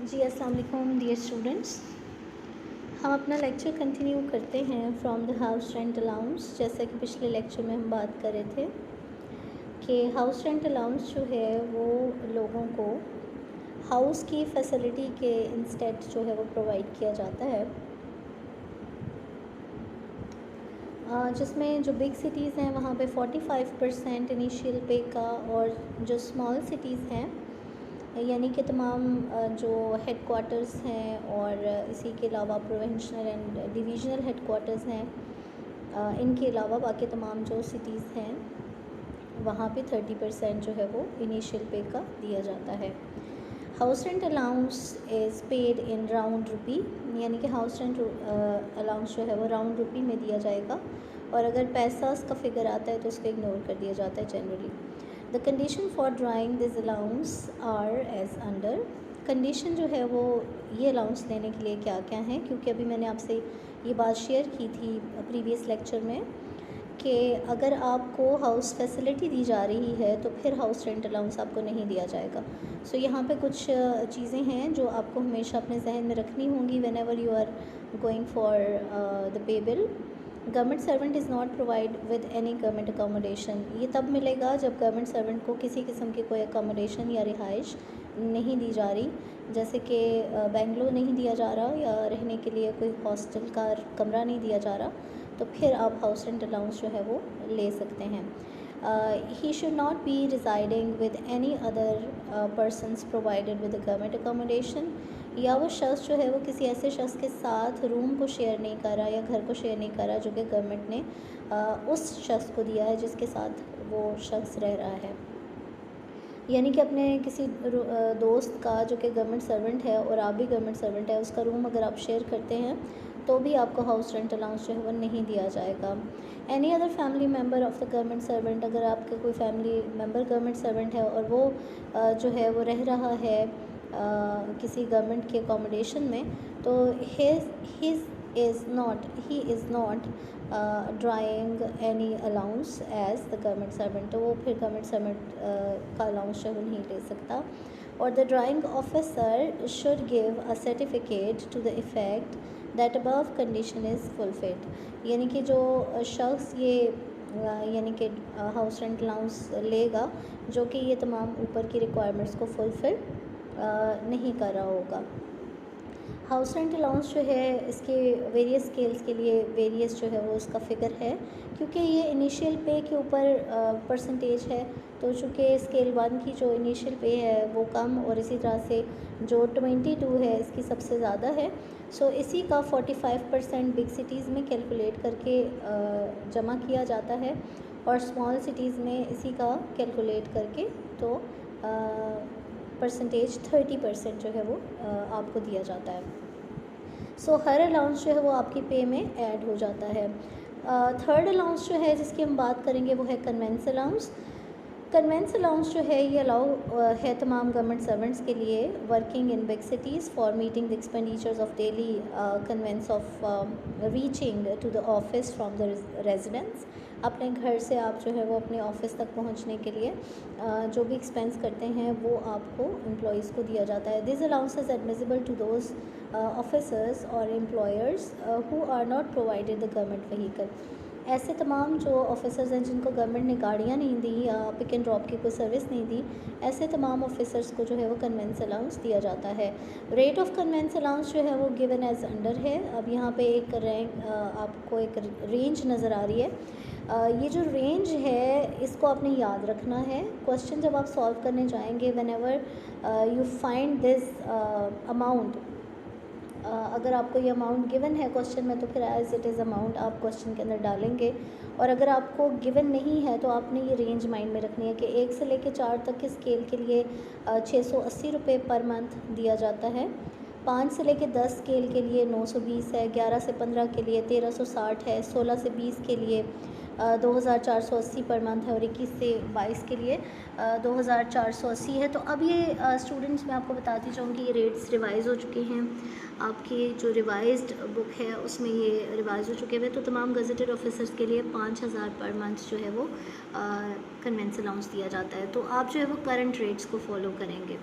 जी अस्सलाम वालेकुम dear students. हम अपना लेक्चर कंटिन्यू करते हैं from the house rent allowance. जैसा कि पिछले लेक्चर में हम बात कर रहे थे कि हाउस रेंट अलाउंस जो है वो लोगों को हाउस की फैसिलिटी के इंस्टेड जो है वो प्रोवाइड किया जाता है, जिसमें जो बिग सिटीज़ हैं वहाँ पे 45% इनिशियल पे का, और जो स्मॉल सिटीज़ हैं यानी कि तमाम जो हेड क्वार्टर्स हैं और इसी के अलावा provincial and divisional head quarters हैं, इनके अलावा बाकी तमाम जो सिटीज़ हैं वहाँ पे 30% जो है वो इनिशियल पे का दिया जाता है। House rent allowance is paid in round rupee, यानी कि हाउस रेंट अलाउंस जो है वो राउंड रुपी में दिया जाएगा, और अगर पैसा का फिगर आता है तो उसको इग्नोर कर दिया जाता है generally. The condition for drawing this allowance are as under. Condition जो है वो ये अलाउंस लेने के लिए क्या क्या हैं, क्योंकि अभी मैंने आपसे ये बात शेयर की थी प्रीवियस लेक्चर में कि अगर आपको हाउस फैसिलिटी दी जा रही है तो फिर हाउस रेंट अलाउंस आपको नहीं दिया जाएगा। सो यहाँ पे कुछ चीज़ें हैं जो आपको हमेशा अपने जहन में रखनी होंगी whenever you are going for the pay bill. Government servant is not provide with any government accommodation. ये तब मिलेगा जब गवर्नमेंट सर्वेंट को किसी किस्म की कोई अकोमोडेशन या रिहाइश नहीं दी जा रही, जैसे कि बेंगलोर नहीं दिया जा रहा या रहने के लिए कोई हॉस्टल का कमरा नहीं दिया जा रहा, तो फिर आप हाउस रेंट अलाउंस जो है वो ले सकते हैं। He should not be residing with any other persons provided with government accommodation, या वो शख्स जो है वो किसी ऐसे शख्स के साथ रूम को शेयर नहीं कर रहा या घर को शेयर नहीं कर रहा जो कि गवर्नमेंट ने उस शख्स को दिया है जिसके साथ वो शख्स रह रहा है। यानी कि अपने किसी दोस्त का जो कि गवर्नमेंट सर्वेंट है और आप भी गवर्नमेंट सर्वेंट है, उसका रूम अगर आप शेयर करते हैं तो भी आपको हाउस रेंट अलाउंस जो है वो नहीं दिया जाएगा। Any other family member of the government servant, अगर आपके कोई फैमिली मेम्बर गवर्नमेंट सर्वेंट है और वो जो है वो रह रहा है किसी गवर्नमेंट के अकोमोडेशन में, तो he is not drawing any allowance as the government servant, तो वो फिर गवर्नमेंट सर्वेंट का अलाउंस जो है वो नहीं ले सकता। और the drawing officer should give a certificate to the effect that above condition is fulfilled, यानी कि जो शख्स ये यानी कि हाउस रेंट अलाउंस लेगा जो कि ये तमाम ऊपर की रिक्वायरमेंट्स को फुलफ़िल नहीं कर रहा होगा। हाउस रेंट अलाउंस जो है इसके वेरियस स्केल्स के लिए वेरियस जो है वो उसका फ़िगर है, क्योंकि ये इनिशियल पे के ऊपर परसेंटेज है, तो चूँकि स्केल 1 की जो इनिशियल पे है वो कम और इसी तरह से जो 22 है इसकी सबसे ज़्यादा है। सो इसी का 45% बिग सिटीज़ में कैलकुलेट करके जमा किया जाता है और स्मॉल सिटीज़ में इसी का कैलकुलेट करके तो परसेंटेज 30% जो है वो आपको दिया जाता है। सो हर अलाउंस जो है वो आपकी पे में ऐड हो जाता है। थर्ड अलाउंस जो है जिसकी हम बात करेंगे वो है कन्वेंस अलाउंस। कन्वेंस अलाउंस जो है ये अलाउ है तमाम गवर्नमेंट सर्वेंट्स के लिए working in big cities for meeting the expenditures of daily conveyance of reaching to the office from the residence. अपने घर से आप जो है वो अपने ऑफिस तक पहुंचने के लिए जो भी एक्सपेंस करते हैं वो आपको एम्प्लॉयज़ को दिया जाता है। This allowance is admissible to those officers और employers who are not provided the government vehicle. ऐसे तमाम जो ऑफिसर्स हैं जिनको गवर्नमेंट ने गाड़ियाँ नहीं दी या पिक एंड ड्रॉप की कोई सर्विस नहीं दी, ऐसे तमाम ऑफिसर्स को जो है वो कन्वेंस अलाउंस दिया जाता है। रेट ऑफ कन्वेंस अलाउंस जो है वो गिवन एज अंडर है। अब यहाँ पे एक रैंक आपको एक रेंज नज़र आ रही है। ये जो रेंज है इसको आपने याद रखना है। क्वेश्चन जब आप सॉल्व करने जाएंगे when ever you find this amount, अगर आपको ये अमाउंट गिवन है क्वेश्चन में तो फिर एज इट इज़ अमाउंट आप क्वेश्चन के अंदर डालेंगे, और अगर आपको गिवन नहीं है तो आपने ये रेंज माइंड में रखनी है कि 1 से लेकर 4 तक के स्केल के लिए 680 रुपये पर मंथ दिया जाता है, 5 से लेकर 10 स्केल के लिए 920 है, 11 से 15 के लिए 1360 है, 16 से 20 के लिए 2480 पर मंथ है, और 21 से 22 के लिए 2480 है। तो अब ये स्टूडेंट्स मैं आपको बताती जाऊँगी ये रेट्स रिवाइज़ हो चुके हैं। आपकी जो रिवाइज्ड बुक है उसमें ये रिवाइज़ हो चुके हुए, तो तमाम गज़ेटेड ऑफिसर्स के लिए 5000 पर मंथ जो है वो कन्वेंस अलाउंस दिया जाता है। तो आप जो है वो करंट रेट्स को फॉलो करेंगे।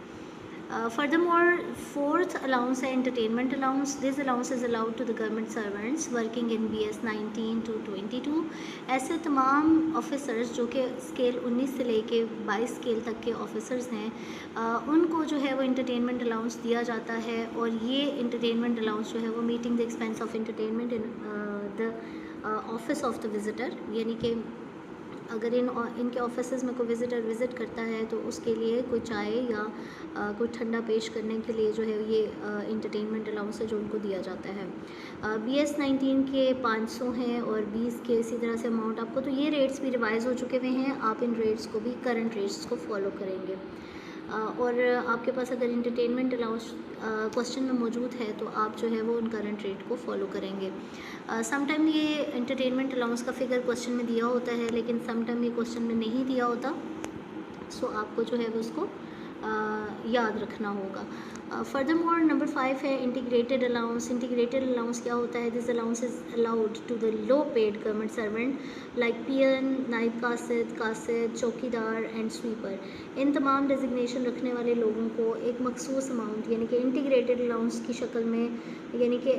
Furthermore, fourth allowance है entertainment allowance. This allowance is allowed to the government servants working in BS 19 to 22. ऐसे तमाम ऑफिसर्स जो कि स्केल 19 से लेके 22 स्केल तक के ऑफिसर्स हैं, उनको जो है वो इंटरटेनमेंट अलाउंस दिया जाता है। और ये इंटरटेनमेंट अलाउंस जो है वो meeting the expense of entertainment in the office of the visitor, यानी कि अगर इनके ऑफिस में कोई विज़िटर विज़िट करता है तो उसके लिए कोई चाय या कोई ठंडा पेश करने के लिए जो है ये इंटरटेनमेंट अलाउंस है जो उनको दिया जाता है। BS 19 के 500 हैं और 20 के इसी तरह से अमाउंट आपको, तो ये रेट्स भी रिवाइज़ हो चुके हुए हैं। आप इन रेट्स को भी, करंट रेट्स को फॉलो करेंगे। और आपके पास अगर इंटरटेनमेंट अलाउंस क्वेश्चन में मौजूद है तो आप जो है वो उन करंट रेट को फॉलो करेंगे। समटाइम ये इंटरटेनमेंट अलाउंस का फिगर क्वेश्चन में दिया होता है, लेकिन समटाइम ये क्वेश्चन में नहीं दिया होता, सो आपको जो है वो उसको याद रखना होगा। फर्दरमोर नंबर 5 है इंटीग्रेटेड अलाउंस। इंटीग्रेटेड अलाउंस क्या होता है? This allowance is allowed to the low paid government servant like peon, naib qasid, chowkidar and sweeper. इन तमाम डेजिग्नेशन रखने वाले लोगों को एक मखसूस अमाउंट यानी कि इंटीग्रेटेड अलाउंस की शक्ल में, यानी कि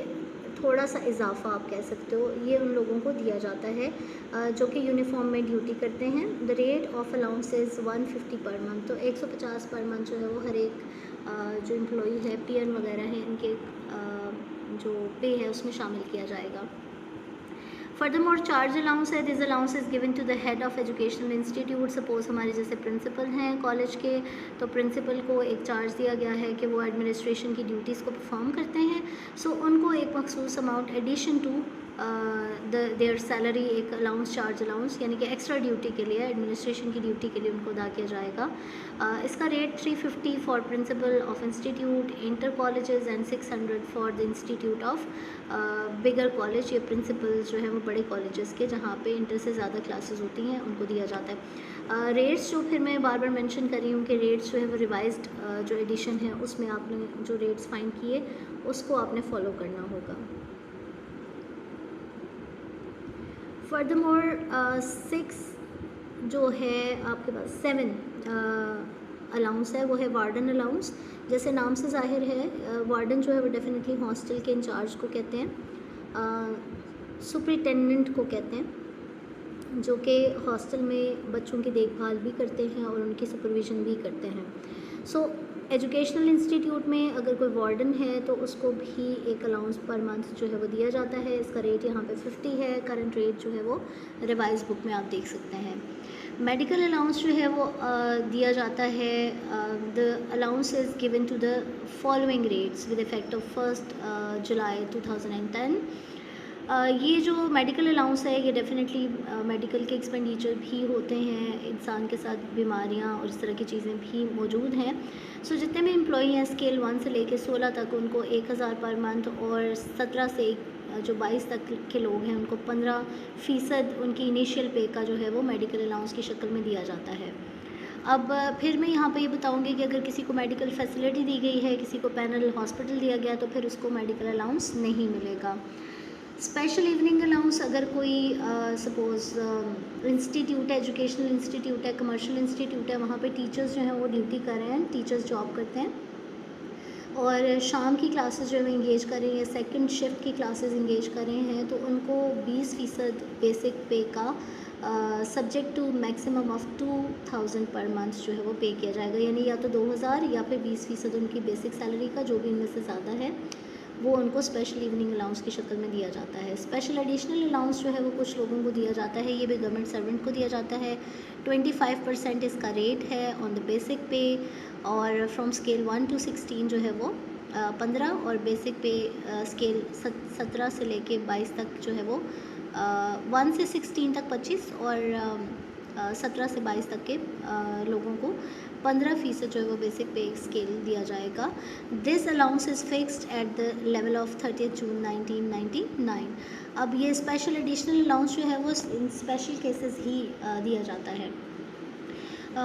थोड़ा सा इजाफा आप कह सकते हो, ये उन लोगों को दिया जाता है जो कि यूनिफॉर्म में ड्यूटी करते हैं। The rate of allowance is 150 per month, तो 150 पर मंथ जो है वो हर एक जो एम्प्लॉई है, पीएन वगैरह हैं, इनके जो पे है उसमें शामिल किया जाएगा। फर्दरमोर चार्ज अलाउंस है। This allowance is given to the head of educational institute. Suppose हमारे जैसे प्रिंसिपल हैं कॉलेज के, तो प्रिंसिपल को एक चार्ज दिया गया है कि वो एडमिनिस्ट्रेशन की ड्यूटीज़ को परफॉर्म करते हैं। सो उनको एक मखसूस amount addition to their salary, एक अलाउंस, चार्ज अलाउंस, यानी कि एक्स्ट्रा ड्यूटी के लिए, एडमिनिस्ट्रेशन की ड्यूटी के लिए उनको अदा किया जाएगा। इसका rate 350 for principle of institute, inter colleges and 600 for the institute of bigger college. ये प्रिंसिपल्स जो है वो बड़े कॉलेजेस के जहाँ पे इंटर से ज़्यादा क्लासेस होती हैं उनको दिया जाता है। रेट्स जो फिर मैं बार बार मेंशन कर रही हूँ कि रेट्स जो है वो रिवाइज्ड जो एडिशन है उसमें आपने जो रेट्स फाइंड किए उसको आपने फॉलो करना होगा। फर्दरमोर 6 जो है आपके पास 7 अलाउंस है वो है वार्डन अलाउंस। जैसे नाम से जाहिर है, वार्डन जो है वो डेफिनेटली हॉस्टल के इंचार्ज को कहते हैं, सुपरिटेंडेंट को कहते हैं, जो कि हॉस्टल में बच्चों की देखभाल भी करते हैं और उनकी सुपरविज़न भी करते हैं। सो एजुकेशनल इंस्टीट्यूट में अगर कोई वार्डन है तो उसको भी एक अलाउंस पर मंथ जो है वो दिया जाता है। इसका रेट यहाँ पे 50 है। करंट रेट जो है वो रिवाइज बुक में आप देख सकते हैं। मेडिकल अलाउंस जो है वो दिया जाता है। The allowance is given to the following rates with effect of 1 July 2010। ये जो मेडिकल अलाउंस है ये डेफिनेटली मेडिकल के एक्सपेंडिचर भी होते हैं, इंसान के साथ बीमारियां और इस तरह की चीज़ें भी मौजूद हैं। सो जितने भी एम्प्लॉई हैं स्केल 1 से लेकर 16 तक उनको 1000 पर मंथ, और 17 से जो 22 तक के लोग हैं उनको 15% उनकी इनिशियल पे का जो है वो मेडिकल अलाउंस की शक्ल में दिया जाता है। अब फिर मैं यहाँ पे ये बताऊँगी कि अगर किसी को मेडिकल फैसिलिटी दी गई है, किसी को पैनल हॉस्पिटल दिया गया, तो फिर उसको मेडिकल अलाउंस नहीं मिलेगा। स्पेशल इवनिंग अलाउंस, अगर कोई सपोज़ इंस्टीट्यूट है, एजुकेशनल इंस्टीट्यूट है, कमर्शियल इंस्टीट्यूट है, वहाँ पे टीचर्स जो हैं वो ड्यूटी कर रहे हैं, टीचर्स जॉब करते हैं और शाम की क्लासेस जो है इंगेज कर रहे हैं, सेकंड शिफ्ट की क्लासेस इंगेज कर रहे हैं, तो उनको 20% बेसिक पे का subject to maximum of 2000 per month जो है वो पे किया जाएगा। यानी या तो 2000 या फिर 20% उनकी बेसिक सैलरी का, जो भी इनमें से ज़्यादा है वो उनको स्पेशल इवनिंग अलाउंस की शक्ल में दिया जाता है। स्पेशल एडिशनल अलाउंस जो है वो कुछ लोगों को दिया जाता है, ये भी गवर्नमेंट सर्वेंट को दिया जाता है। 25% इसका रेट है ऑन द बेसिक पे, और फ्रॉम स्केल 1 to 16 जो है वो 15, और बेसिक पे स्केल 17 से लेके 22 तक जो है वो 1 से 16 तक 25, और 17 से 22 तक के लोगों को 15% जो है वो बेसिक पे स्केल दिया जाएगा। This allowance is fixed at the level of 30 जून 1999। अब ये स्पेशल एडिशनल अलाउंस जो है वो इन स्पेशल केसेस ही दिया जाता है।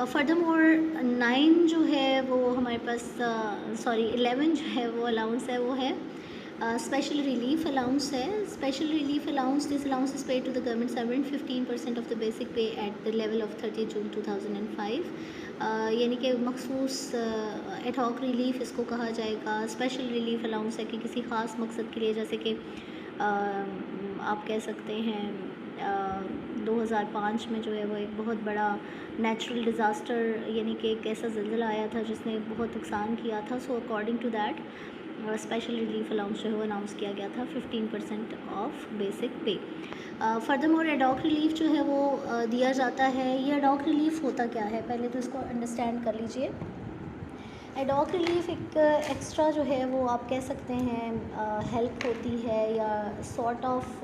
फर्दरमोर 9 जो है वो हमारे पास 11 जो है वो अलाउंस है वो है स्पेशल रिलीफ अलाउंस है। Special relief allowance, this allowance is paid to the government servant 15% of the basic pay at the level of 30 June 2005। यानी कि मखसूस एडहॉक रिलीफ इसको कहा जाएगा। स्पेशल रिलीफ अलाउंस है कि किसी ख़ास मकसद के लिए, जैसे कि आप कह सकते हैं 2005 में जो है वो एक बहुत बड़ा नेचुरल डिज़ास्टर यानी कि एक ऐसा ज़िलज़ला आया था जिसने बहुत नुकसान किया था। So according to that special relief allowance जो है वो अनाउंस किया गया था 15% of basic pay. Furthermore ad hoc relief जो है वो दिया जाता है। ये एडॉक रिलीफ होता क्या है, पहले तो इसको अंडरस्टैंड कर लीजिए। एडॉक रिलीफ एक एक्स्ट्रा जो है वो आप कह सकते हैं हेल्प होती है या सॉर्ट ऑफ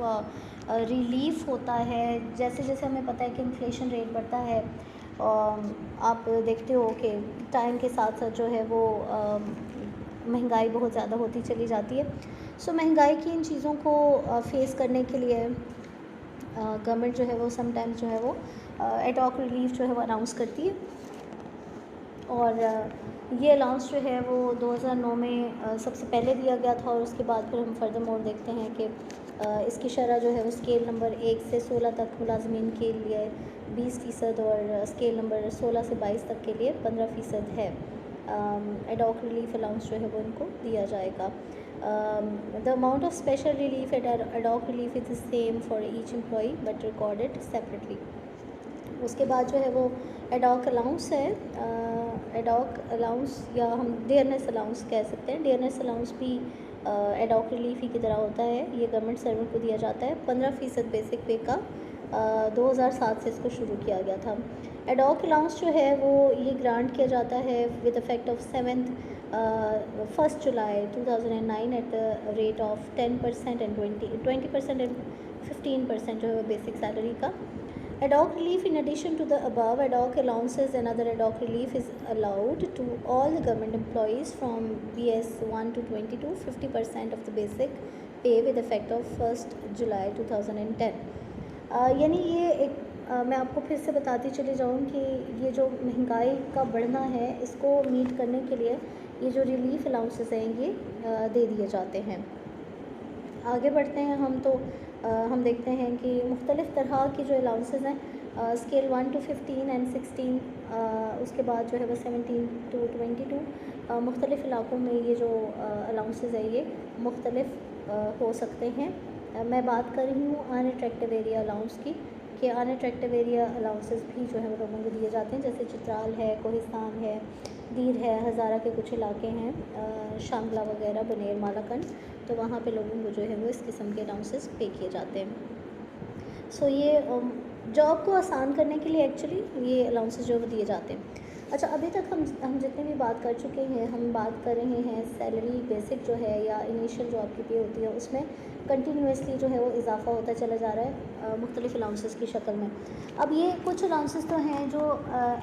रिलीफ होता है। जैसे जैसे हमें पता है कि इन्फ्लेशन रेट बढ़ता है, आप देखते हो कि टाइम के साथ साथ जो है वो महंगाई बहुत ज़्यादा होती चली जाती है। सो महंगाई की इन चीज़ों को फेस करने के लिए गवर्नमेंट जो है वो समटाइम्स जो है वो एडॉक रिलीफ जो है वो अनाउंस करती है। और ये अलाउंस जो है वो 2009 में सबसे पहले दिया गया था, और उसके बाद फिर हम फर्दरमोर देखते हैं कि इसकी शरह जो है वो स्केल नंबर 1 से 16 तक मुलाजमीन के लिए 20% और स्केल नंबर 16 से 22 तक के लिए 15% है। एडॉक रिलीफ अलाउंस जो है वो इनको दिया जाएगा। The amount of special relief ad hoc relief is the same for each employee but recorded separately. उसके बाद जो है वो एडॉक अलाउंस है। एडॉक अलाउंस या हम डियरनेस अलाउंस कह सकते हैं। डियरनेस अलाउंस भी एडॉक रिलीफ ही की तरह होता है। ये गवर्नमेंट सर्वेंट को दिया जाता है 15% बेसिक पे का। 2007 से इसको शुरू किया गया था। एडॉक अलाउंस जो है वो ये ग्रांट किया जाता है with effect of 1 July 2009 at the rate of 10% and 20% and 15% जो है वो बेसिक सैलरी का। Ad-hoc relief in addition to the above ad-hoc allowances, another ad-hoc relief is allowed to all the government employees from BS 1 to 22, 50% of the basic pay with effect of 1 July 2010। यानी ये एक मैं आपको फिर से बताती चली जाऊँ कि ये जो महंगाई का बढ़ना है इसको मीट करने के लिए ये जो रिलीफ अलाउंसेस हैं ये दे दिए जाते हैं। आगे बढ़ते हैं हम तो हम देखते हैं कि मुख्तलिफ़ तरह की जो अलाउंसेस हैं स्केल 1 to 15 एंड 16, उसके बाद जो है वो 17 to 22 मुख्तलिफ़ इलाक़ों में ये जो अलाउंसेस है ये मुख्तलिफ़ हो सकते हैं। मैं बात कर रही हूँ अनअट्रैक्टिव एरिया अलाउंस की, कि अनअट्रैक्टिव एरिया अलाउंसेस भी जो है वो लोगों को दिए जाते हैं। जैसे चित्राल है, कोहिस्तान है, दीर है, हज़ारा के कुछ इलाके हैं, शांगला वगैरह, बनेर, मालाकंड, तो वहाँ पे लोगों को जो है वो इस किस्म के अलाउंसेस पे किए जाते हैं। सो ये जॉब को आसान करने के लिए एक्चुअली ये अलाउंसेस जो वो दिए जाते हैं। अच्छा, अभी तक हम जितने भी बात कर चुके हैं, हम बात कर रहे हैं सैलरी बेसिक जो है या इनिशियल जो आपकी पे होती है उसमें कंटिन्यूसली जो है वो इजाफा होता चला जा रहा है मुख्तलिफ़ अलाउंसेस की शक्ल में। अब ये कुछ अलाउंसेस तो हैं जो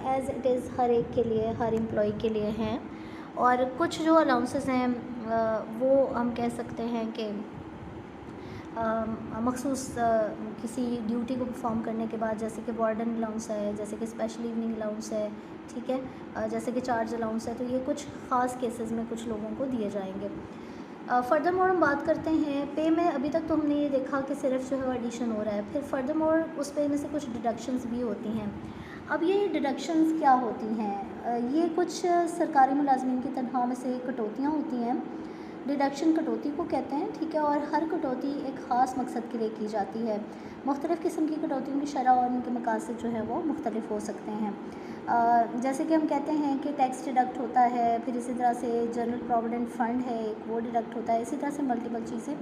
एज़ इट इज़ हर एक के लिए, हर एम्प्लॉई के लिए हैं, और कुछ जो अलाउंसेस हैं वो हम कह सकते हैं कि मखसूस किसी ड्यूटी को परफॉर्म करने के बाद, जैसे कि वार्डन अलाउंस है, जैसे कि स्पेशल इवनिंग अलाउंस है, ठीक है, जैसे कि चार्ज अलाउंस है, तो ये कुछ ख़ास केसेस में कुछ लोगों को दिए जाएंगे। फर्दर मोर हम बात करते हैं पे में। अभी तक तो हमने ये देखा कि सिर्फ जो है एडिशन हो रहा है, फिर फर्दर मोर उस पे में से कुछ डिडक्शंस भी होती हैं। अब ये डिडक्शंस क्या होती हैं? ये कुछ सरकारी मुलाजमीन की तनख्वाह में से कटौतियाँ होती हैं। डिडक्शन कटौती को कहते हैं, ठीक है, और हर कटौती एक ख़ास मकसद के लिए की जाती है। मुख्तलिफ़ किस्म की कटौतियों की शरह और उनके मकासद जो है वो मुख्तलिफ हो सकते हैं। जैसे कि हम कहते हैं कि टैक्स डिडक्ट होता है, फिर इसी तरह से जनरल प्रोविडेंट फ़ंड है एक, वो डिडक्ट होता है, इसी तरह से मल्टीपल चीज़ें।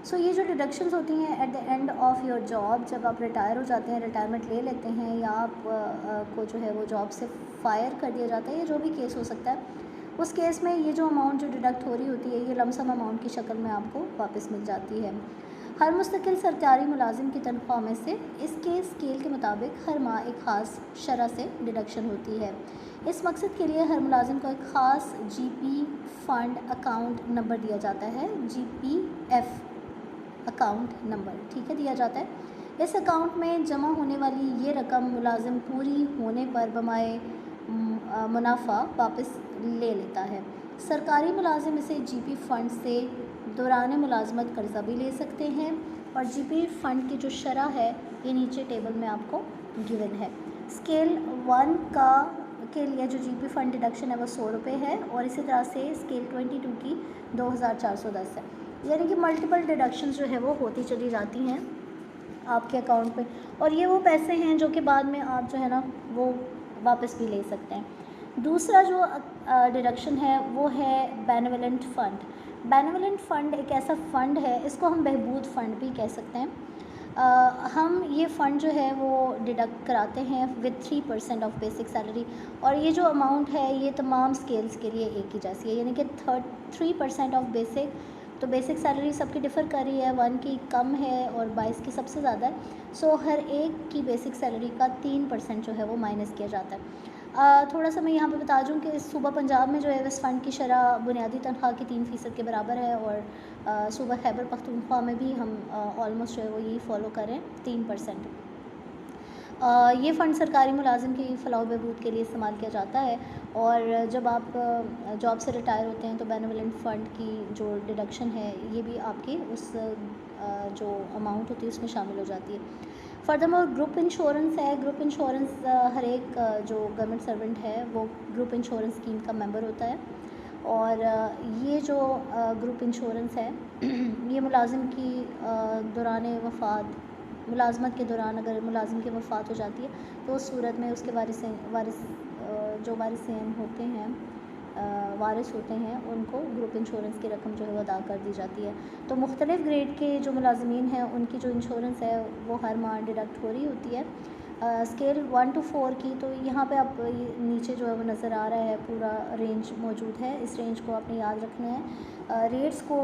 सो ये जो डिडक्शंस होती हैं at the end of your job, जब आप रिटायर हो जाते हैं, रिटायरमेंट ले लेते हैं, या आप को जो है वो जॉब से फायर कर दिया जाता है, या जो भी केस हो सकता है, उस केस में ये जो अमाउंट जो डिडक्ट हो रही होती है ये लमसम अमाउंट की शक्ल में आपको वापस मिल जाती है। हर मुस्तकिल सरकारी मुलाजिम की तनख्वाह में से इसके स्केल के मुताबिक हर माह एक ख़ास शरह से डिडक्शन होती है। इस मकसद के लिए हर मुलाजिम को एक ख़ास जीपी फ़ंड अकाउंट नंबर दिया जाता है, जीपीएफ अकाउंट नंबर, ठीक है, दिया जाता है। इस अकाउंट में जमा होने वाली ये रकम मुलाजिम पूरी होने पर बमाए मुनाफा वापस ले लेता है। सरकारी मुलाजिम इसे जीपी फ़ंड से दौरान मुलाजमत कर्ज़ा भी ले सकते हैं, और जीपी फ़ंड की जो शरह है ये नीचे टेबल में आपको गिवन है। स्केल 1 का के लिए जो जीपी फ़ंड डिडक्शन है वो 100 रुपये है, और इसी तरह से स्केल 22 की 2410 है। यानी कि मल्टीपल डिडक्शंस जो है वो होती चली जाती हैं आपके अकाउंट पे, और ये वो पैसे हैं जो कि बाद में आप जो है ना वो वापस भी ले सकते हैं। दूसरा जो डिडक्शन है वो है बेनेवलेंट फ़ंड। बेनेवलेंट फ़ंड एक ऐसा फ़ंड है, इसको हम बहबूद फ़ंड भी कह सकते हैं। हम ये फ़ंड जो है वो डिडक्ट कराते हैं विद 3% ऑफ बेसिक सैलरी, और ये जो अमाउंट है ये तमाम स्केल्स के लिए एक ही जैसी है, यानी कि 3% ऑफ बेसिक। तो बेसिक सैलरी सबकी डिफ़र कर रही है, 1 की कम है और 22 की सबसे ज़्यादा है। सो हर एक की बेसिक सैलरी का 3% जो है वो माइनस किया जाता है। थोड़ा सा मैं यहाँ पे बता दूँ कि सूबा पंजाब में जो है इस फ़ंड की शरह बुनियादी तनख्वाह की 3% के बराबर है, और सूबा खैबर पख्तूनख्वा में भी हम ऑलमोस्ट जो है वो यही फॉलो करें 3%। ये फ़ंड सरकारी मुलाजिम की फ़लाह बहबूद के लिए इस्तेमाल किया जाता है, और जब आप जॉब से रिटायर होते हैं तो बेनेवलेंट फ़ंड की जो डिडक्शन है ये भी आपकी उस जो अमाउंट होती है उसमें शामिल हो जाती है। फर्दरमोर ग्रुप इंश्योरेंस है। ग्रुप इंश्योरेंस हर एक जो गवर्नमेंट सर्वेंट है वो ग्रुप इंश्योरेंस स्कीम का मेंबर होता है, और ये जो ग्रुप इंश्योरेंस है ये मुलाजिम की दौरान वफ़ात, मुलाजमत के दौरान अगर मुलाजिम की वफ़ात हो जाती है तो उस सूरत में उसके जो वारिसेन होते हैं, वारिस होते हैं, उनको ग्रुप इंश्योरेंस की रकम जो है वो अदा कर दी जाती है। तो मुख्तलिफ़ ग्रेड के जो मुलाजमीन हैं उनकी जो इंश्योरेंस है वो हर माह डिडक्ट हो रही होती है। स्केल 1 to 4 की, तो यहाँ पे आप नीचे जो है वो नज़र आ रहा है पूरा रेंज मौजूद है, इस रेंज को आपने याद रखना है। रेट्स को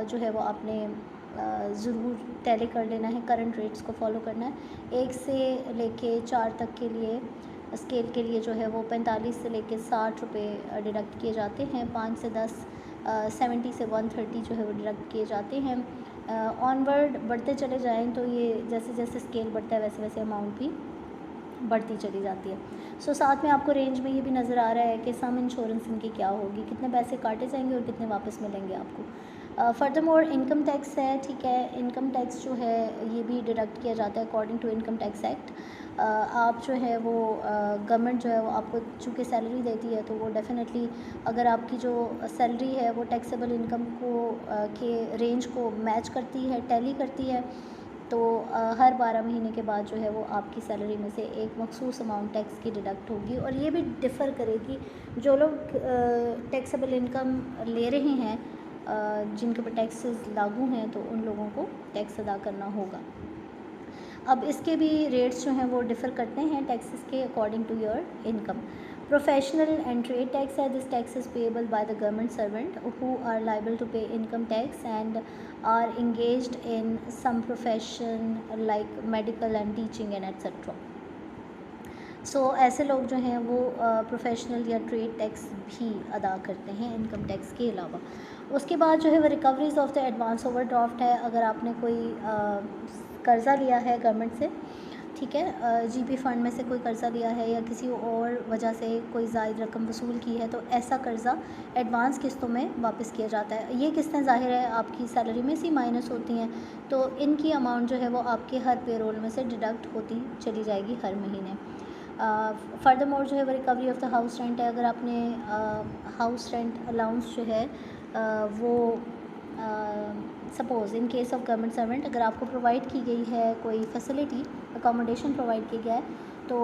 जो है वो आपने ज़रूर टैली कर लेना है, करंट रेट्स को फॉलो करना है। 1 से लेके 4 तक के लिए स्केल के लिए जो है वो 45 से लेके 60 रुपये डिडक्ट किए जाते हैं। 5 से 10 70 से 130 जो है वो डिडक्ट किए जाते हैं। ऑनवर्ड बढ़ते चले जाएँ तो ये जैसे जैसे स्केल बढ़ता है वैसे वैसे अमाउंट भी बढ़ती चली जाती है। सो साथ में आपको रेंज में ये भी नज़र आ रहा है कि सम इंश्योरेंस इनकी क्या होगी, कितने पैसे काटे जाएंगे और कितने वापस मिलेंगे आपको। फर्दरमोर इनकम टैक्स है, ठीक है। इनकम टैक्स जो है ये भी डिडक्ट किया जाता है according to income tax act. आप जो है वो गवर्नमेंट जो है वो आपको चूँकि सैलरी देती है तो वो डेफिनेटली अगर आपकी जो सैलरी है वो टैक्सेबल इनकम को के रेंज को मैच करती है, टैली करती है, तो हर 12 महीने के बाद जो है वो आपकी सैलरी में से एक मखसूस अमाउंट टैक्स की डिडक्ट होगी, और ये भी डिफ़र करेगी। जो लोग टैक्सेबल इनकम ले रहे हैं, जिनके ऊपर टैक्सेस लागू हैं, तो उन लोगों को टैक्स अदा करना होगा। अब इसके भी रेट्स जो हैं वो डिफ़र करते हैं टैक्सेस के according to your income. Professional and trade tax है, this tax is payable by the government servant who are liable to pay income tax and are engaged in some profession like medical and teaching and etc. सो ऐसे लोग जो हैं वो professional या trade tax भी अदा करते हैं इनकम टैक्स के अलावा। उसके बाद जो है वो recoveries of the advance overdraft है। अगर आपने कोई कर्ज़ा लिया है गवर्नमेंट से, ठीक है, जीपी फ़ंड में से कोई कर्ज़ा लिया है या किसी और वजह से कोई ज़ायद रकम वसूल की है, तो ऐसा कर्ज़ा एडवांस किस्तों में वापस किया जाता है। ये किस्तें ज़ाहिर है आपकी सैलरी में से माइनस होती हैं, तो इनकी अमाउंट जो है वो आपके हर पेरोल में से डिडक्ट होती चली जाएगी हर महीने। फर्दरमोर जो है वो recovery of the house rent है। अगर आपने हाउस रेंट अलाउंस जो है वो suppose in case of government servant अगर आपको प्रोवाइड की गई है कोई फैसिलिटी, अकोमोडेशन प्रोवाइड किया गया है, तो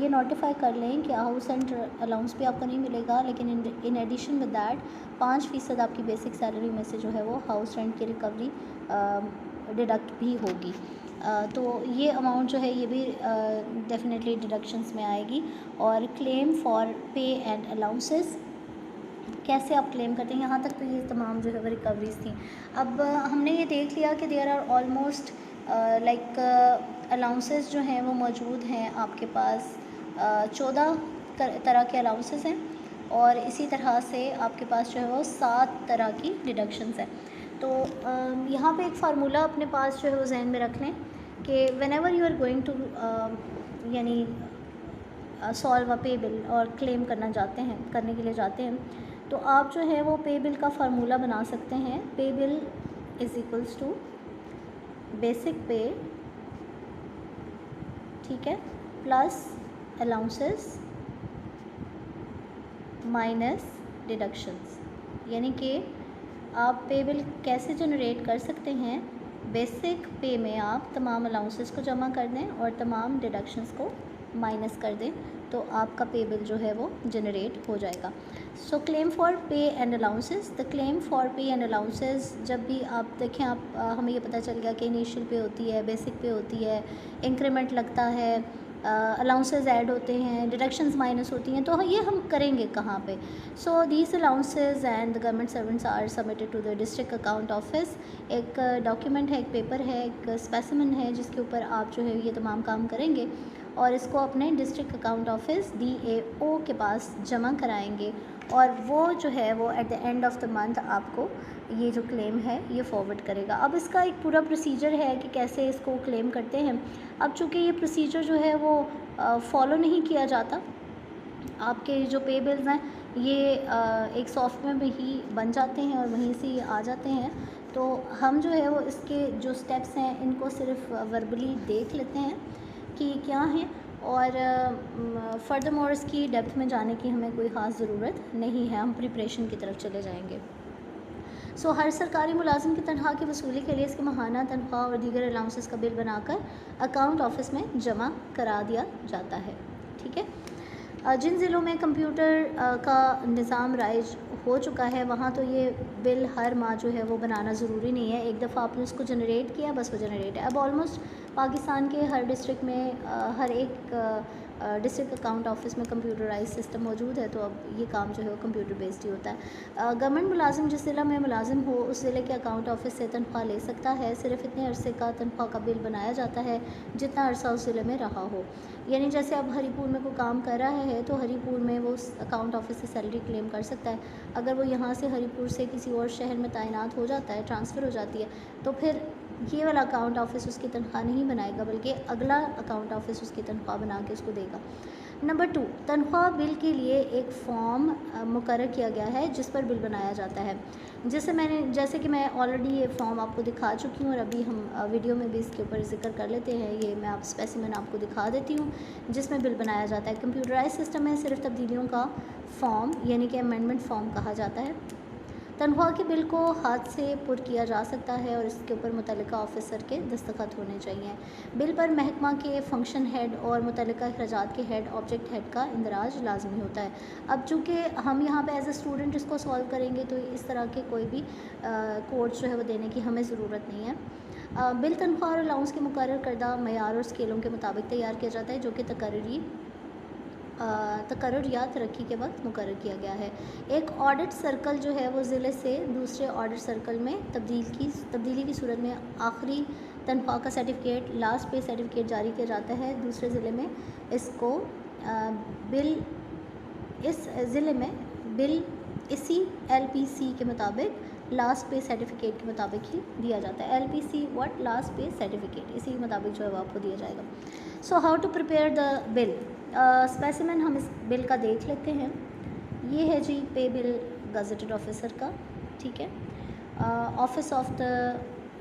ये नोटिफाई कर लें कि हाउस रेंट अलाउंस भी आपको नहीं मिलेगा, लेकिन इन एडिशन विद दैट 5% आपकी बेसिक सैलरी में से जो है वो हाउस रेंट की रिकवरी डिडक्ट भी होगी। तो ये अमाउंट जो है ये भी डेफिनेटली डिडक्शंस में आएगी। और क्लेम फॉर पे एंड अलाउंसेस, कैसे आप क्लेम करते हैं, यहाँ तक तो ये तमाम जो है वो रिकवरीज थी। अब हमने ये देख लिया कि there are almost like allowances जो हैं वो मौजूद हैं आपके पास। 14 तरह के अलाउंसेस हैं, और इसी तरह से आपके पास जो है वो 7 तरह की डिडक्शंस हैं। तो यहाँ पे एक फार्मूला अपने पास जो है वो जहन में रख लें कि whenever you are going to यानी सॉल्व अ पे बिल और क्लेम करने के लिए जाते हैं, तो आप जो है वो पे बिल का फार्मूला बना सकते हैं। Pay bill is equals to basic pay, ठीक है, प्लस अलाउंसेस माइनस डिडक्शंस, यानी कि आप पे बिल कैसे जनरेट कर सकते हैं। बेसिक पे में आप तमाम अलाउंसेस को जमा कर दें और तमाम डिडक्शंस को माइनस कर दें, तो आपका पे बिल जो है वो जनरेट हो जाएगा। सो क्लेम फॉर पे and allowances, the claim for पे एंड अलाउंसेस, जब भी आप देखें, आप हमें ये पता चल गया कि इनिशियल पे होती है, बेसिक पे होती है, इंक्रीमेंट लगता है, अलाउंसेस ऐड होते हैं, डिडक्शंस माइनस होती हैं, तो ये हम करेंगे कहाँ पे। So these allowances and the government servants are submitted to the district account office. एक डॉक्यूमेंट है, एक पेपर है, एक स्पेसिमेन है, जिसके ऊपर आप जो है ये तमाम काम करेंगे और इसको अपने डिस्ट्रिक्ट अकाउंट ऑफिस DAO के पास जमा कराएंगे और वो जो है वो at the end of the month आपको ये जो क्लेम है ये फॉरवर्ड करेगा। अब इसका एक पूरा प्रोसीजर है कि कैसे इसको क्लेम करते हैं। अब चूँकि ये प्रोसीजर जो है वो फॉलो नहीं किया जाता, आपके जो पे बिल्स हैं ये एक सॉफ्टवेयर में ही बन जाते हैं और वहीं से ये आ जाते हैं, तो हम जो है वो इसके जो स्टेप्स हैं इनको सिर्फ वर्बली देख लेते हैं कि क्या है, और फर्दर मोर इसकी डेप्थ में जाने की हमें कोई ख़ास ज़रूरत नहीं है, हम प्रिपरेशन की तरफ चले जाएंगे। सो हर सरकारी मुलाजिम की तनख्वाह की वसूली के लिए इसकी माहाना तनख्वाह और दीगर अलाउंसेस का बिल बनाकर अकाउंट ऑफिस में जमा करा दिया जाता है। ठीक है। जिन ज़िलों में कंप्यूटर का निज़ाम राइज हो चुका है वहाँ तो ये बिल हर माह जो है वो बनाना ज़रूरी नहीं है, एक दफ़ा आपने उसको जनरेट किया बस वो जनरेट है। अब ऑलमोस्ट पाकिस्तान के हर डिस्ट्रिक्ट में हर एक डिस्ट्रिक्ट अकाउंट ऑफिस में कंप्यूटराइज सिस्टम मौजूद है, तो अब ये काम जो है वो कंप्यूटर बेस्ड ही होता है। गवर्नमेंट मुलाजिम जिस ज़िला में मुलाजिम हो उस ज़िले के अकाउंट ऑफिस से तनख्वाह ले सकता है, सिर्फ इतने अरसे का तनख्वाह का बिल बनाया जाता है जितना अरसा उस ज़िले में रहा हो। यानी जैसे अब हरीपुर में कोई काम कर रहा है तो हरीपुर में वो उस अकाउंट ऑफिस से सैलरी क्लेम कर सकता है। अगर वो यहाँ से हरीपुर से किसी और शहर में तैनात हो जाता है, ट्रांसफ़र हो जाती है, तो फिर ये वाला अकाउंट ऑफिस उसकी तनख्वाह नहीं बनाएगा बल्कि अगला अकाउंट ऑफिस उसकी तनख्वाह बना के उसको देगा। नंबर 2, तनख्वाह बिल के लिए एक फ़ॉर्म मुकर्रर किया गया है जिस पर बिल बनाया जाता है। जैसे कि मैं ऑलरेडी ये फॉर्म आपको दिखा चुकी हूँ और अभी हम वीडियो में भी इसके ऊपर जिक्र कर लेते हैं। ये मैं आप स्पेसिमेन आपको दिखा देती हूँ जिसमें बिल बनाया जाता है। कंप्यूटराइज सिस्टम में सिर्फ तब्दीलियों का फॉर्म यानी कि अमेंडमेंट फॉर्म कहा जाता है। तनख्वाह के बिल को हाथ से पुर किया जा सकता है और इसके ऊपर मुतल्लिका ऑफिसर के दस्तखत होने चाहिए। बिल पर महकमा के फंक्शन हेड और मुतल्लिका अखराजात के हेड, ऑब्जेक्ट हेड का इंदराज लाजमी होता है। अब चूँकि हम यहाँ पे एज ए स्टूडेंट इसको सॉल्व करेंगे तो इस तरह के कोई भी कोड्स जो है वो देने की हमें ज़रूरत नहीं है। बिल तनख्वाह और अलाउंस के मुकर्रर करदा मयार और स्केलों के मुताबिक तैयार किया जाता है जो कि तकर्रुर या तरक्की के वक्त मुकर्रर किया गया है। एक ऑडिट सर्कल जो है वो ज़िले से दूसरे ऑडिट सर्कल में तब्दीली की सूरत में आखिरी तनख्वाह का सर्टिफिकेट, लास्ट पे सर्टिफिकेट जारी किया जाता है। दूसरे ज़िले में इसको इस ज़िले में बिल इसी LPC के मुताबिक लास्ट पे सर्टिफिकेट के मुताबिक ही दिया जाता है। LPC what, last pay certificate, इसी के मुताबिक जो है वो आपको दिया जाएगा। So how to prepare the bill. Specimen हम इस बिल का देख लेते हैं। ये है जी पे बिल गजेटेड ऑफिसर का। ठीक है। ऑफिस ऑफ द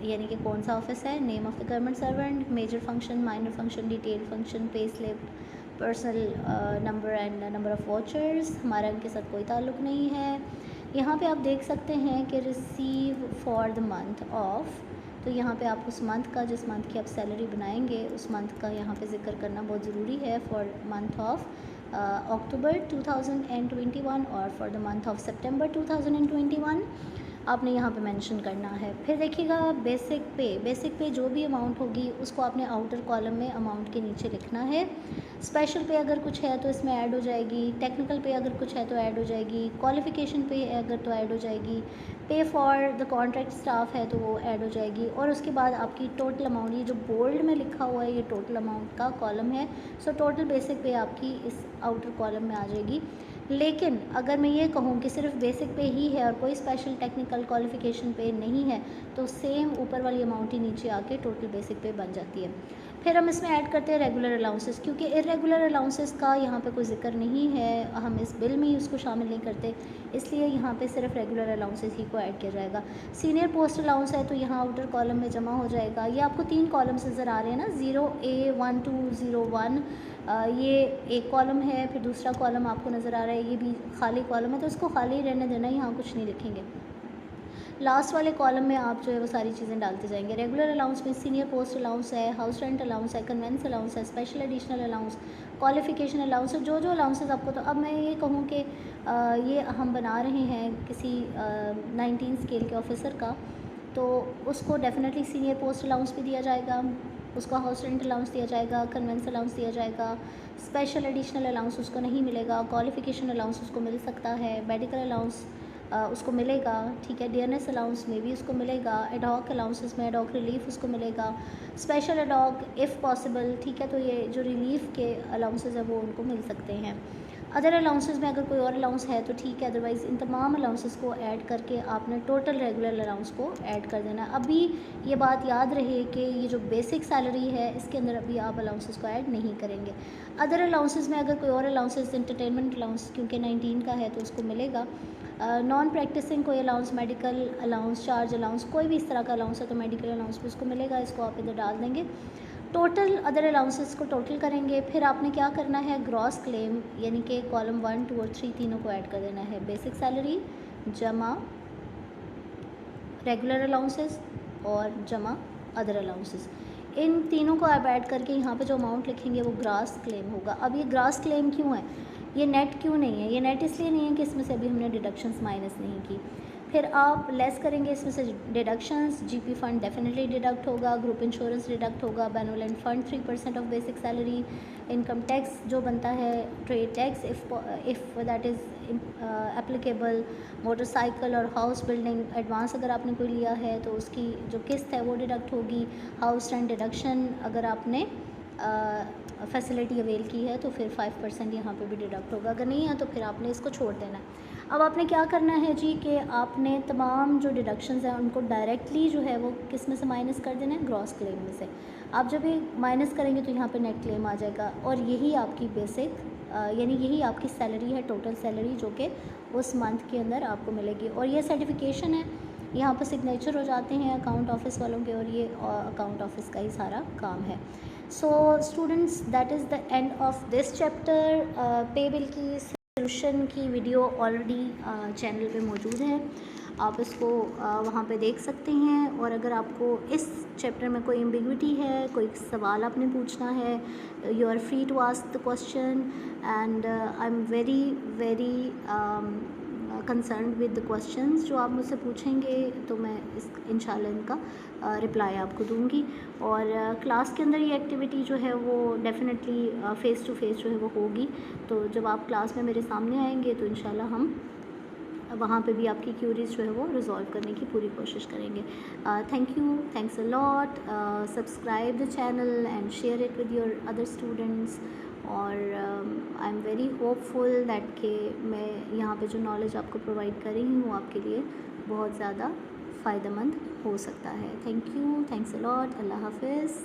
यानी कि कौन सा ऑफिस है, name of the government servant, major function, minor function, detail function, pay slip, personal number and number of vouchers. हमारा इनके साथ कोई ताल्लुक़ नहीं है। यहाँ पे आप देख सकते हैं कि receive for the month of, तो यहाँ पे आप उस मंथ का, जिस मंथ की आप सैलरी बनाएंगे उस मंथ का यहाँ पे जिक्र करना बहुत ज़रूरी है। फॉर मंथ ऑफ अक्टूबर 2021 और फॉर द मंथ ऑफ सितंबर 2021 आपने यहाँ पे मेंशन करना है। फिर देखिएगा बेसिक पे जो भी अमाउंट होगी उसको आपने आउटर कॉलम में अमाउंट के नीचे लिखना है। स्पेशल पे अगर कुछ है तो इसमें ऐड हो जाएगी, टेक्निकल पे अगर कुछ है तो ऐड हो जाएगी, क्वालिफ़िकेशन पे अगर तो ऐड हो जाएगी, पे फॉर द कॉन्ट्रैक्ट स्टाफ है तो वो ऐड हो जाएगी, और उसके बाद आपकी टोटल अमाउंट, ये जो बोल्ड में लिखा हुआ है ये टोटल अमाउंट का कॉलम है। सो टोटल बेसिक पे आपकी इस आउटर कॉलम में आ जाएगी। लेकिन अगर मैं ये कहूँ कि सिर्फ बेसिक पे ही है और कोई स्पेशल टेक्निकल क्वालिफ़िकेशन पे नहीं है तो सेम ऊपर वाली अमाउंट ही नीचे आके टोटल बेसिक पे बन जाती है। फिर हम इसमें ऐड करते हैं रेगुलर अलाउंसेस, क्योंकि इरेगुलर अलाउंसेस का यहाँ पे कोई ज़िक्र नहीं है, हम इस बिल में ही उसको शामिल नहीं करते, इसलिए यहाँ पे सिर्फ रेगुलर अलाउंसेस ही को ऐड किया जाएगा। सीनियर पोस्ट अलाउंस है तो यहाँ आउटर कॉलम में जमा हो जाएगा। ये आपको 3 कॉलम्स नज़र आ रहे हैं ना, 0A 1201 ये एक कॉलम है, फिर दूसरा कॉलम आपको नज़र आ रहा है, ये भी खाली कॉलम है, तो इसको खाली रहने देना, यहाँ कुछ नहीं लिखेंगे। लास्ट वाले कॉलम में आप जो है वो सारी चीज़ें डालते जाएंगे। रेगुलर अलाउंस में सीनियर पोस्ट अलाउंस है, हाउस रेंट अलाउंस है, कन्वेंस अलाउंस है, special additional allowance, qualification allowance है, जो जो अलाउंसेस आपको। तो अब मैं ये कहूँ कि ये हम बना रहे हैं किसी 19 स्केल के ऑफिसर का, तो उसको डेफिनेटली सीनियर पोस्ट अलाउंस भी दिया जाएगा, उसको हाउस रेंट अलाउंस दिया जाएगा, कन्वेंस अलाउंस दिया जाएगा, स्पेशल एडिशनल अलाउंस उसको नहीं मिलेगा, क्वालिफिकेशन अलाउंस उसको मिल सकता है, मेडिकल अलाउंस उसको मिलेगा, ठीक है, डियरनेस अलाउंस में भी उसको मिलेगा, एडॉक अलाउंसेस में एडॉक रिलीफ उसको मिलेगा, स्पेशल एडॉक इफ़ पॉसिबल, ठीक है। तो ये जो रिलीफ के अलाउंसेस है वो उनको मिल सकते हैं। अदर अलाउंसेस में अगर कोई और अलाउंस है तो ठीक है, अदरवाइज़ इन तमाम अलाउंसेस को ऐड करके आपने टोटल रेगुलर अलाउंस को ऐड कर देना। अभी ये बात याद रहे कि ये जो बेसिक सैलरी है इसके अंदर अभी आप अलाउंसेस को ऐड नहीं करेंगे। अदर अलाउंसेस में अगर कोई और अलाउंसेस, एंटरटेनमेंट अलाउंस क्योंकि 19 का है तो उसको मिलेगा। नॉन प्रैक्टिसिंग कोई allowance, medical allowance, charge allowance, कोई भी इस तरह का अलाउंस है तो मेडिकल अलाउंस भी उसको मिलेगा, इसको आप इधर डाल देंगे। टोटल अदर अलाउंसेस को टोटल करेंगे, फिर आपने क्या करना है, ग्रॉस क्लेम यानी कि कॉलम 1, 2 और 3 तीनों को ऐड कर देना है। बेसिक सैलरी जमा रेगुलर अलाउंसेस और जमा अदर अलाउंसेस, इन तीनों को आप ऐड करके यहाँ पे जो अमाउंट लिखेंगे वो ग्रास क्लेम होगा। अब ये ग्रास क्लेम क्यों है, ये नेट क्यों नहीं है? ये नेट इसलिए नहीं है कि इसमें से अभी हमने डिडक्शंस माइनस नहीं की। फिर आप लेस करेंगे इसमें से deductions, GP fund definitely deduct होगा, ग्रुप इंश्योरेंस डिडक्ट होगा, benevolent fund 3% of basic salary, income tax जो बनता है, trade tax if that is applicable, motorcycle और हाउस बिल्डिंग एडवांस अगर आपने कोई लिया है तो उसकी जो किस्त है वो डिडक्ट होगी, हाउस रेंट डिडक्शन अगर आपने फैसिलिटी अवेल की है तो फिर 5% यहाँ पे भी डिडक्ट होगा, अगर नहीं है तो फिर आपने इसको छोड़ देना है। अब आपने क्या करना है जी कि आपने तमाम जो डिडक्शंस हैं उनको डायरेक्टली जो है वो किस में से माइनस कर देना है, ग्रॉस क्लेम में से। आप जब ये माइनस करेंगे तो यहाँ पे नेट क्लेम आ जाएगा और यही आपकी बेसिक यानी यही आपकी सैलरी है, टोटल सैलरी जो कि उस मंथ के अंदर आपको मिलेगी। और ये सर्टिफिकेशन है, यहाँ पर सिग्नेचर हो जाते हैं अकाउंट ऑफिस वालों के और ये अकाउंट ऑफिस का ही सारा काम है। So students, that is the end of this chapter. पे बिल की सोल्यूशन की वीडियो ऑलरेडी चैनल पे मौजूद है, आप इसको वहाँ पे देख सकते हैं। और अगर आपको इस चैप्टर में कोई एम्बिग्विटी है, कोई सवाल आपने पूछना है, you are free to ask the question and I am very concern with the questions जो आप मुझसे पूछेंगे, तो मैं इस इंशाल्लाह इनका रिप्लाई आपको दूंगी। और क्लास के अंदर ये एक्टिविटी जो है वो डेफिनेटली फ़ेस टू फेस जो है वो होगी, तो जब आप क्लास में मेरे सामने आएंगे तो इंशाल्लाह हम वहाँ पे भी आपकी क्यूरीज जो है वो रिजॉल्व करने की पूरी कोशिश करेंगे। Thank you, thanks a lot, subscribe the channel and share it with your other students. और I am very hopeful that कि मैं यहाँ पे जो नॉलेज आपको प्रोवाइड कर रही हूँ आपके लिए बहुत ज़्यादा फ़ायदेमंद हो सकता है। Thank you, thanks a lot, अल्लाह हाफिज़।